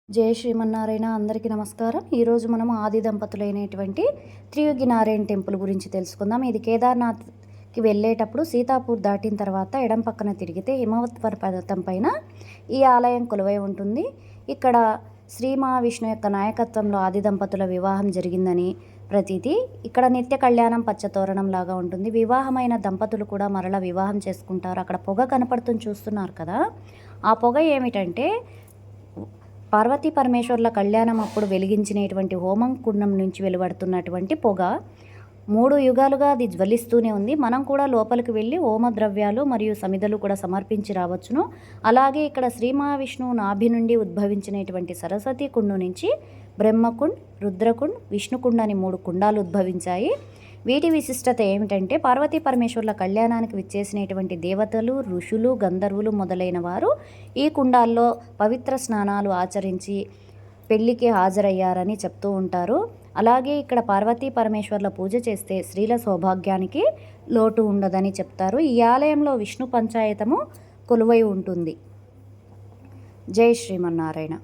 జై శ్రీమన్నారాయణ. అందరికీ నమస్కారం. ఈరోజు మనం ఆది దంపతులైనటువంటి త్రియుగి నారాయణ టెంపుల్ గురించి తెలుసుకుందాం. ఇది కేదార్నాథ్కి వెళ్ళేటప్పుడు సీతాపూర్ దాటిన తర్వాత ఎడం పక్కన తిరిగితే హిమవత్ పర్వతం పైన ఈ ఆలయం కొలువై ఉంటుంది. ఇక్కడ శ్రీ మహావిష్ణు యొక్క నాయకత్వంలో ఆది దంపతుల వివాహం జరిగిందని ప్రతీతి. ఇక్కడ నిత్య కళ్యాణం పచ్చతోరణం లాగా ఉంటుంది. వివాహమైన దంపతులు కూడా మరలా వివాహం చేసుకుంటారు. అక్కడ పొగ కనపడుతుంది, చూస్తున్నారు కదా. ఆ పొగ ఏమిటంటే పార్వతీ పరమేశ్వర్ల కళ్యాణం అప్పుడు వెలిగించినటువంటి హోమం కుండం నుంచి వెలువడుతున్నటువంటి పొగ. 3 యుగాలుగా అది జ్వలిస్తూనే ఉంది. మనం కూడా లోపలికి వెళ్ళి హోమ ద్రవ్యాలు మరియు సమిధలు కూడా సమర్పించి రావచ్చును. అలాగే ఇక్కడ శ్రీ మహావిష్ణువు నాభి నుండి ఉద్భవించినటువంటి సరస్వతి కుండు నుంచి బ్రహ్మకుండ్, రుద్రకుండ్, విష్ణుకుండ్ అని 3 కుండాలు ఉద్భవించాయి. వీటి విశిష్టత ఏమిటంటే పార్వతీ పరమేశ్వర్ల కళ్యాణానికి విచ్చేసినటువంటి దేవతలు, ఋషులు, గంధర్వులు మొదలైన వారు ఈ కుండాల్లో పవిత్ర స్నానాలు ఆచరించి పెళ్లికి హాజరయ్యారని చెప్తూ ఉంటారు. అలాగే ఇక్కడ పార్వతీ పరమేశ్వర్ల పూజ చేస్తే స్త్రీల సౌభాగ్యానికి లోటు ఉండదని చెప్తారు. ఈ ఆలయంలో విష్ణు పంచాయతము కొలువై ఉంటుంది. జై శ్రీమన్నారాయణ.